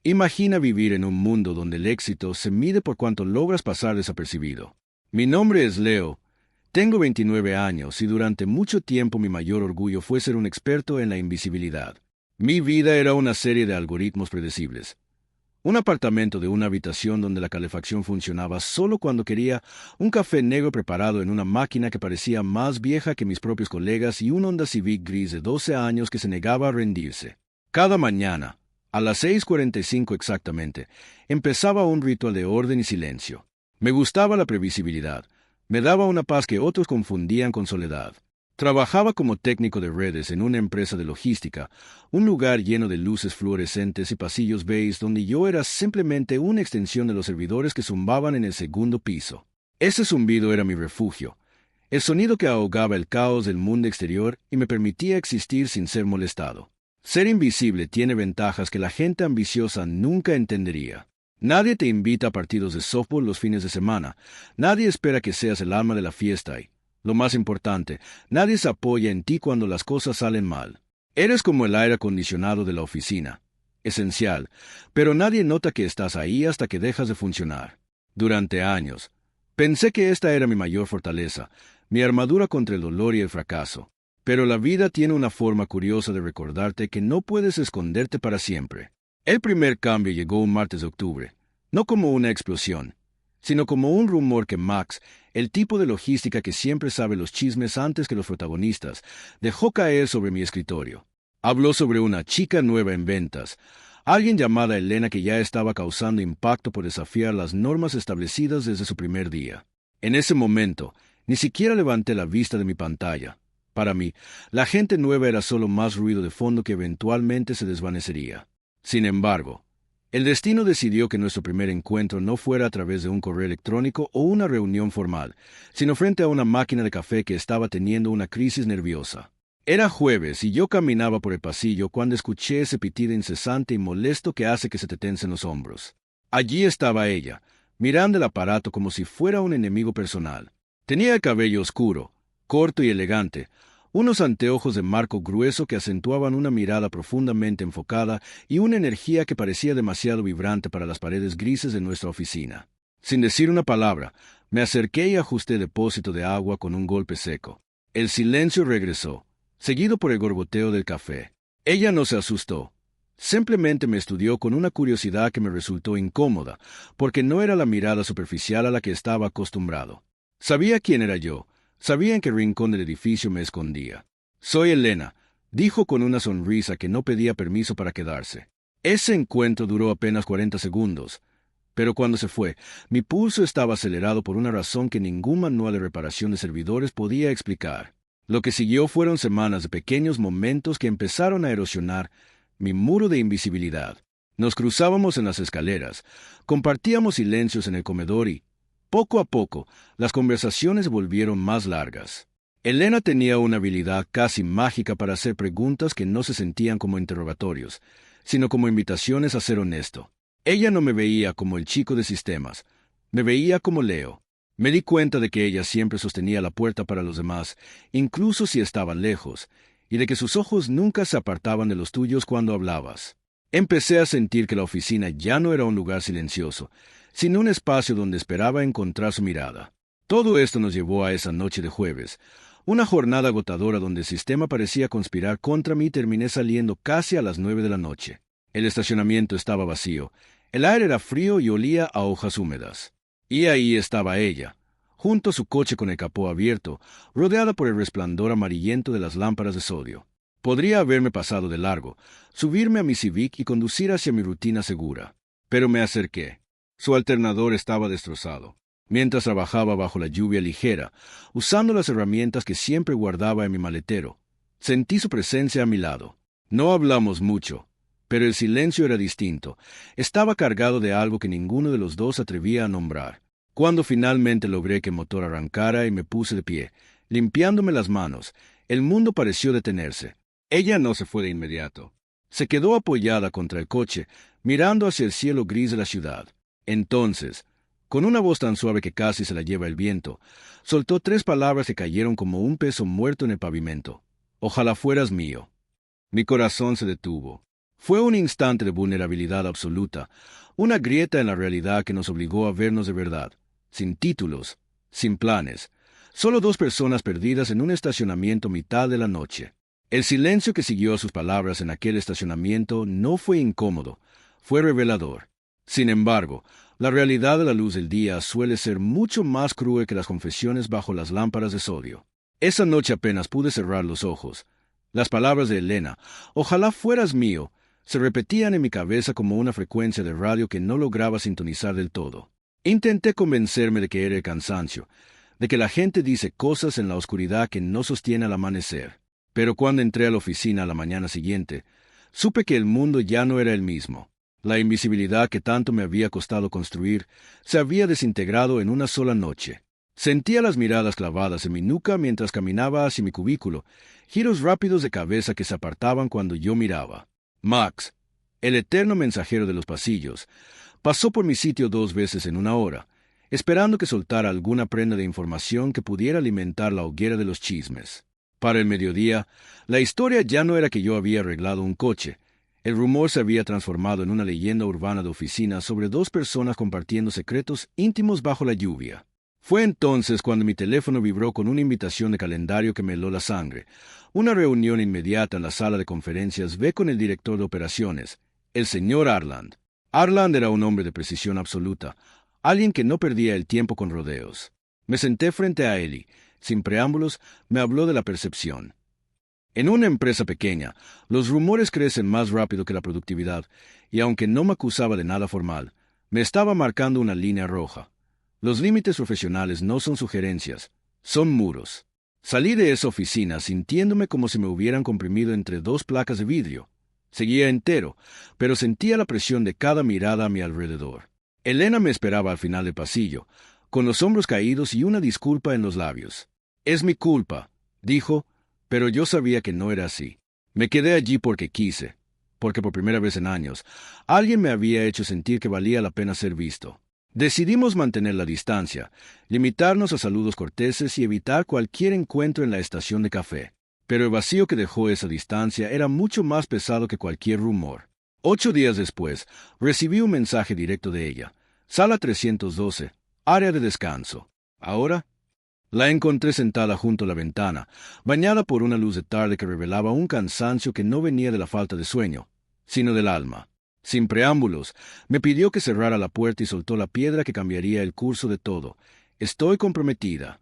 Imagina vivir en un mundo donde el éxito se mide por cuánto logras pasar desapercibido. Mi nombre es Leo. Tengo 29 años y durante mucho tiempo mi mayor orgullo fue ser un experto en la invisibilidad. Mi vida era una serie de algoritmos predecibles. Un apartamento de una habitación donde la calefacción funcionaba solo cuando quería, un café negro preparado en una máquina que parecía más vieja que mis propios colegas y un Honda Civic gris de 12 años que se negaba a rendirse. Cada mañana, a las 6:45 exactamente, empezaba un ritual de orden y silencio. Me gustaba la previsibilidad. Me daba una paz que otros confundían con soledad. Trabajaba como técnico de redes en una empresa de logística, un lugar lleno de luces fluorescentes y pasillos beige donde yo era simplemente una extensión de los servidores que zumbaban en el segundo piso. Ese zumbido era mi refugio, el sonido que ahogaba el caos del mundo exterior y me permitía existir sin ser molestado. Ser invisible tiene ventajas que la gente ambiciosa nunca entendería. Nadie te invita a partidos de softball los fines de semana, nadie espera que seas el alma de la fiesta y, lo más importante, nadie se apoya en ti cuando las cosas salen mal. Eres como el aire acondicionado de la oficina. Esencial, pero nadie nota que estás ahí hasta que dejas de funcionar. Durante años, pensé que esta era mi mayor fortaleza, mi armadura contra el dolor y el fracaso. Pero la vida tiene una forma curiosa de recordarte que no puedes esconderte para siempre. El primer cambio llegó un martes de octubre, no como una explosión, sino como un rumor que Max, el tipo de logística que siempre sabe los chismes antes que los protagonistas, dejó caer sobre mi escritorio. Habló sobre una chica nueva en ventas, alguien llamada Elena que ya estaba causando impacto por desafiar las normas establecidas desde su primer día. En ese momento, ni siquiera levanté la vista de mi pantalla. Para mí, la gente nueva era solo más ruido de fondo que eventualmente se desvanecería. Sin embargo, el destino decidió que nuestro primer encuentro no fuera a través de un correo electrónico o una reunión formal, sino frente a una máquina de café que estaba teniendo una crisis nerviosa. Era jueves y yo caminaba por el pasillo cuando escuché ese pitido incesante y molesto que hace que se te tensen los hombros. Allí estaba ella, mirando el aparato como si fuera un enemigo personal. Tenía el cabello oscuro, corto y elegante, unos anteojos de marco grueso que acentuaban una mirada profundamente enfocada y una energía que parecía demasiado vibrante para las paredes grises de nuestra oficina. Sin decir una palabra, me acerqué y ajusté el depósito de agua con un golpe seco. El silencio regresó, seguido por el gorboteo del café. Ella no se asustó. Simplemente me estudió con una curiosidad que me resultó incómoda, porque no era la mirada superficial a la que estaba acostumbrado. Sabía quién era yo. Sabía en qué rincón del edificio me escondía. «Soy Elena», dijo con una sonrisa que no pedía permiso para quedarse. Ese encuentro duró apenas 40 segundos, pero cuando se fue, mi pulso estaba acelerado por una razón que ningún manual de reparación de servidores podía explicar. Lo que siguió fueron semanas de pequeños momentos que empezaron a erosionar mi muro de invisibilidad. Nos cruzábamos en las escaleras, compartíamos silencios en el comedor y, poco a poco, las conversaciones se volvieron más largas. Elena tenía una habilidad casi mágica para hacer preguntas que no se sentían como interrogatorios, sino como invitaciones a ser honesto. Ella no me veía como el chico de sistemas, me veía como Leo. Me di cuenta de que ella siempre sostenía la puerta para los demás, incluso si estaban lejos, y de que sus ojos nunca se apartaban de los tuyos cuando hablabas. Empecé a sentir que la oficina ya no era un lugar silencioso, sino un espacio donde esperaba encontrar su mirada. Todo esto nos llevó a esa noche de jueves, una jornada agotadora donde el sistema parecía conspirar contra mí y terminé saliendo casi a las 9 de la noche. El estacionamiento estaba vacío, el aire era frío y olía a hojas húmedas. Y ahí estaba ella, junto a su coche con el capó abierto, rodeada por el resplandor amarillento de las lámparas de sodio. Podría haberme pasado de largo, subirme a mi Civic y conducir hacia mi rutina segura. Pero me acerqué. Su alternador estaba destrozado. Mientras trabajaba bajo la lluvia ligera, usando las herramientas que siempre guardaba en mi maletero, sentí su presencia a mi lado. No hablamos mucho, pero el silencio era distinto. Estaba cargado de algo que ninguno de los dos atrevía a nombrar. Cuando finalmente logré que el motor arrancara y me puse de pie, limpiándome las manos, el mundo pareció detenerse. Ella no se fue de inmediato. Se quedó apoyada contra el coche, mirando hacia el cielo gris de la ciudad. Entonces, con una voz tan suave que casi se la lleva el viento, soltó 3 palabras que cayeron como un peso muerto en el pavimento. «Ojalá fueras mío». Mi corazón se detuvo. Fue un instante de vulnerabilidad absoluta, una grieta en la realidad que nos obligó a vernos de verdad, sin títulos, sin planes, solo dos personas perdidas en un estacionamiento mitad de la noche. El silencio que siguió a sus palabras en aquel estacionamiento no fue incómodo, fue revelador. Sin embargo, la realidad de la luz del día suele ser mucho más cruel que las confesiones bajo las lámparas de sodio. Esa noche apenas pude cerrar los ojos. Las palabras de Elena, «Ojalá fueras mío», se repetían en mi cabeza como una frecuencia de radio que no lograba sintonizar del todo. Intenté convencerme de que era el cansancio, de que la gente dice cosas en la oscuridad que no sostiene al amanecer. Pero cuando entré a la oficina a la mañana siguiente, supe que el mundo ya no era el mismo. La invisibilidad que tanto me había costado construir se había desintegrado en una sola noche. Sentía las miradas clavadas en mi nuca mientras caminaba hacia mi cubículo, giros rápidos de cabeza que se apartaban cuando yo miraba. Max, el eterno mensajero de los pasillos, pasó por mi sitio 2 veces en una hora, esperando que soltara alguna prenda de información que pudiera alimentar la hoguera de los chismes. Para el mediodía, la historia ya no era que yo había arreglado un coche. El rumor se había transformado en una leyenda urbana de oficina sobre 2 personas compartiendo secretos íntimos bajo la lluvia. Fue entonces cuando mi teléfono vibró con una invitación de calendario que me heló la sangre. Una reunión inmediata en la sala de conferencias ve con el director de operaciones, el señor Arland. Arland era un hombre de precisión absoluta, alguien que no perdía el tiempo con rodeos. Me senté frente a él y, sin preámbulos, me habló de la percepción. En una empresa pequeña, los rumores crecen más rápido que la productividad, y aunque no me acusaba de nada formal, me estaba marcando una línea roja. Los límites profesionales no son sugerencias, son muros. Salí de esa oficina sintiéndome como si me hubieran comprimido entre 2 placas de vidrio. Seguía entero, pero sentía la presión de cada mirada a mi alrededor. Elena me esperaba al final del pasillo, con los hombros caídos y una disculpa en los labios. «Es mi culpa», dijo, pero yo sabía que no era así. Me quedé allí porque quise, porque por primera vez en años, alguien me había hecho sentir que valía la pena ser visto. Decidimos mantener la distancia, limitarnos a saludos corteses y evitar cualquier encuentro en la estación de café. Pero el vacío que dejó esa distancia era mucho más pesado que cualquier rumor. 8 días después, recibí un mensaje directo de ella. Sala 312, área de descanso. Ahora, la encontré sentada junto a la ventana, bañada por una luz de tarde que revelaba un cansancio que no venía de la falta de sueño, sino del alma. Sin preámbulos, me pidió que cerrara la puerta y soltó la piedra que cambiaría el curso de todo. Estoy comprometida.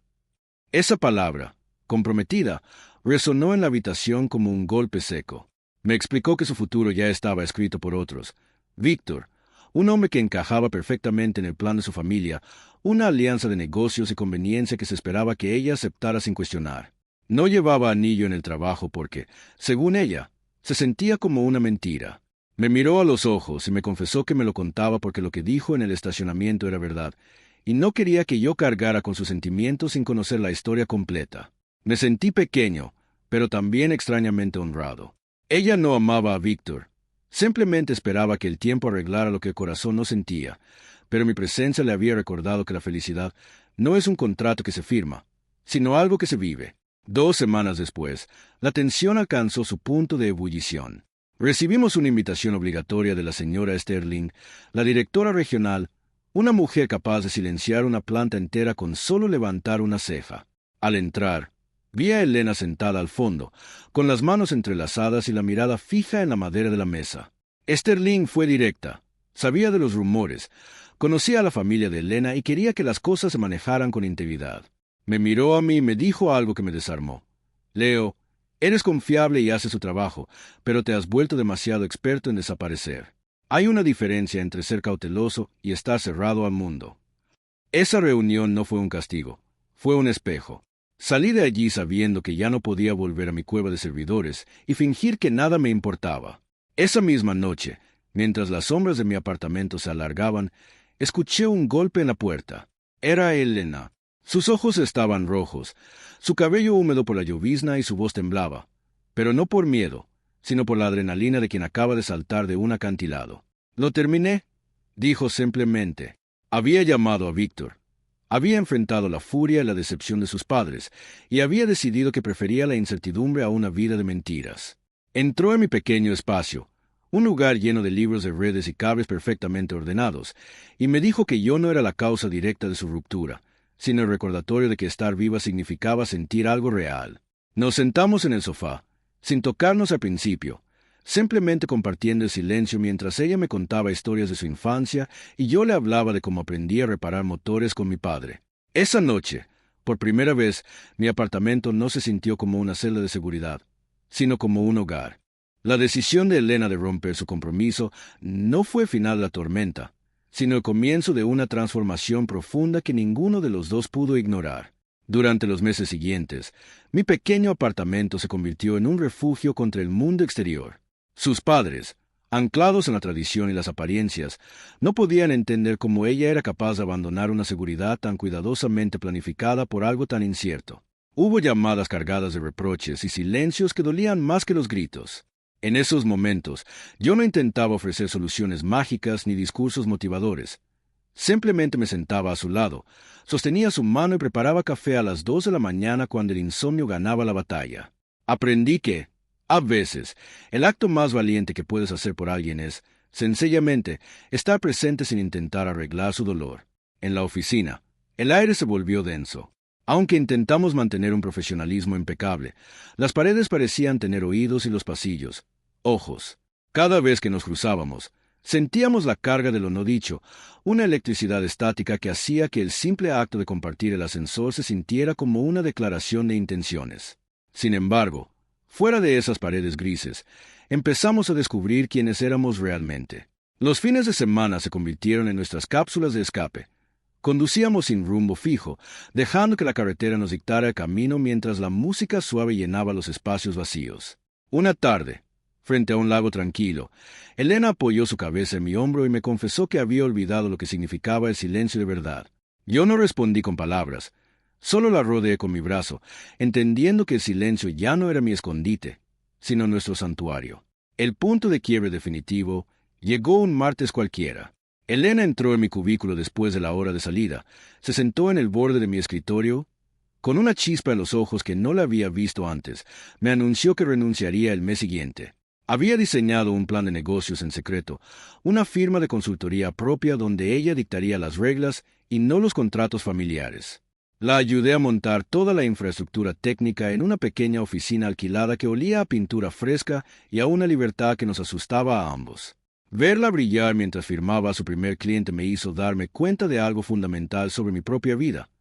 Esa palabra, comprometida, resonó en la habitación como un golpe seco. Me explicó que su futuro ya estaba escrito por otros. Víctor, un hombre que encajaba perfectamente en el plan de su familia, una alianza de negocios y conveniencia que se esperaba que ella aceptara sin cuestionar. No llevaba anillo en el trabajo porque, según ella, se sentía como una mentira. Me miró a los ojos y me confesó que me lo contaba porque lo que dijo en el estacionamiento era verdad, y no quería que yo cargara con sus sentimientos sin conocer la historia completa. Me sentí pequeño, pero también extrañamente honrado. Ella no amaba a Víctor. Simplemente esperaba que el tiempo arreglara lo que el corazón no sentía, pero mi presencia le había recordado que la felicidad no es un contrato que se firma, sino algo que se vive. 2 semanas después, la tensión alcanzó su punto de ebullición. Recibimos una invitación obligatoria de la señora Sterling, la directora regional, una mujer capaz de silenciar una planta entera con solo levantar una ceja. Al entrar, vi a Elena sentada al fondo, con las manos entrelazadas y la mirada fija en la madera de la mesa. Sterling fue directa, sabía de los rumores, conocía a la familia de Elena y quería que las cosas se manejaran con integridad. Me miró a mí y me dijo algo que me desarmó. «Leo, eres confiable y haces tu trabajo, pero te has vuelto demasiado experto en desaparecer. Hay una diferencia entre ser cauteloso y estar cerrado al mundo». Esa reunión no fue un castigo, fue un espejo. Salí de allí sabiendo que ya no podía volver a mi cueva de servidores y fingir que nada me importaba. Esa misma noche, mientras las sombras de mi apartamento se alargaban, escuché un golpe en la puerta. Era Elena. Sus ojos estaban rojos, su cabello húmedo por la llovizna y su voz temblaba, pero no por miedo, sino por la adrenalina de quien acaba de saltar de un acantilado. «Lo terminé», dijo simplemente. Había llamado a Víctor. Había enfrentado la furia y la decepción de sus padres, y había decidido que prefería la incertidumbre a una vida de mentiras. Entró en mi pequeño espacio, un lugar lleno de libros de redes y cables perfectamente ordenados, y me dijo que yo no era la causa directa de su ruptura, sino el recordatorio de que estar viva significaba sentir algo real. Nos sentamos en el sofá, sin tocarnos al principio, simplemente compartiendo el silencio mientras ella me contaba historias de su infancia y yo le hablaba de cómo aprendí a reparar motores con mi padre. Esa noche, por primera vez, mi apartamento no se sintió como una celda de seguridad, sino como un hogar. La decisión de Elena de romper su compromiso no fue el final de la tormenta, sino el comienzo de una transformación profunda que ninguno de los dos pudo ignorar. Durante los meses siguientes, mi pequeño apartamento se convirtió en un refugio contra el mundo exterior. Sus padres, anclados en la tradición y las apariencias, no podían entender cómo ella era capaz de abandonar una seguridad tan cuidadosamente planificada por algo tan incierto. Hubo llamadas cargadas de reproches y silencios que dolían más que los gritos. En esos momentos, yo no intentaba ofrecer soluciones mágicas ni discursos motivadores. Simplemente me sentaba a su lado, sostenía su mano y preparaba café a las 2 de la mañana cuando el insomnio ganaba la batalla. Aprendí que, a veces, el acto más valiente que puedes hacer por alguien es, sencillamente, estar presente sin intentar arreglar su dolor. En la oficina, el aire se volvió denso. Aunque intentamos mantener un profesionalismo impecable, las paredes parecían tener oídos y los pasillos, ojos. Cada vez que nos cruzábamos, sentíamos la carga de lo no dicho, una electricidad estática que hacía que el simple acto de compartir el ascensor se sintiera como una declaración de intenciones. Sin embargo, fuera de esas paredes grises, empezamos a descubrir quiénes éramos realmente. Los fines de semana se convirtieron en nuestras cápsulas de escape. Conducíamos sin rumbo fijo, dejando que la carretera nos dictara el camino mientras la música suave llenaba los espacios vacíos. Una tarde, frente a un lago tranquilo, Elena apoyó su cabeza en mi hombro y me confesó que había olvidado lo que significaba el silencio de verdad. Yo no respondí con palabras, solo la rodeé con mi brazo, entendiendo que el silencio ya no era mi escondite, sino nuestro santuario. El punto de quiebre definitivo llegó un martes cualquiera. Elena entró en mi cubículo después de la hora de salida, se sentó en el borde de mi escritorio. Con una chispa en los ojos que no la había visto antes, me anunció que renunciaría el mes siguiente. Había diseñado un plan de negocios en secreto, una firma de consultoría propia donde ella dictaría las reglas y no los contratos familiares. La ayudé a montar toda la infraestructura técnica en una pequeña oficina alquilada que olía a pintura fresca y a una libertad que nos asustaba a ambos. Verla brillar mientras firmaba a su primer cliente me hizo darme cuenta de algo fundamental sobre mi propia vida.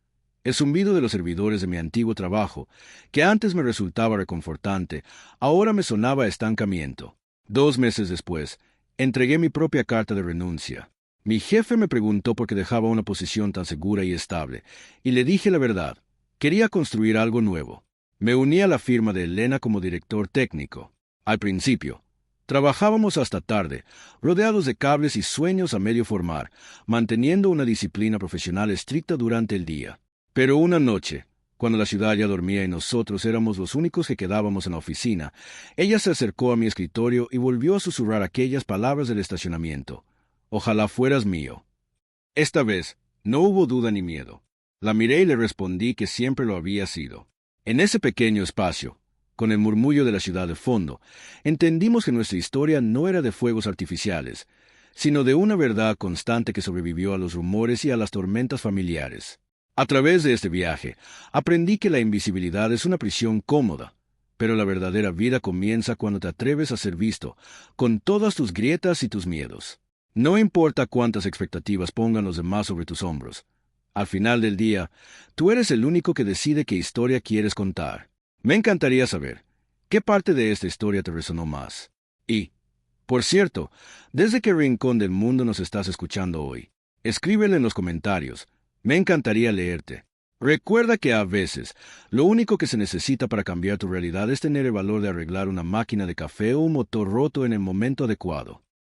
El zumbido de los servidores de mi antiguo trabajo, que antes me resultaba reconfortante, ahora me sonaba a estancamiento. 2 meses después, entregué mi propia carta de renuncia. Mi jefe me preguntó por qué dejaba una posición tan segura y estable, y le dije la verdad. Quería construir algo nuevo. Me uní a la firma de Elena como director técnico. Al principio, trabajábamos hasta tarde, rodeados de cables y sueños a medio formar, manteniendo una disciplina profesional estricta durante el día. Pero una noche, cuando la ciudad ya dormía y nosotros éramos los únicos que quedábamos en la oficina, ella se acercó a mi escritorio y volvió a susurrar aquellas palabras del estacionamiento. Ojalá fueras mío. Esta vez, no hubo duda ni miedo. La miré y le respondí que siempre lo había sido. En ese pequeño espacio, con el murmullo de la ciudad de fondo, entendimos que nuestra historia no era de fuegos artificiales, sino de una verdad constante que sobrevivió a los rumores y a las tormentas familiares. A través de este viaje, aprendí que la invisibilidad es una prisión cómoda, pero la verdadera vida comienza cuando te atreves a ser visto, con todas tus grietas y tus miedos. No importa cuántas expectativas pongan los demás sobre tus hombros. Al final del día, tú eres el único que decide qué historia quieres contar. Me encantaría saber, ¿qué parte de esta historia te resonó más? Y, por cierto, ¿desde qué rincón del mundo nos estás escuchando hoy? Escríbelo en los comentarios. Me encantaría leerte. Recuerda que a veces, lo único que se necesita para cambiar tu realidad es tener el valor de arreglar una máquina de café o un motor roto en el momento adecuado.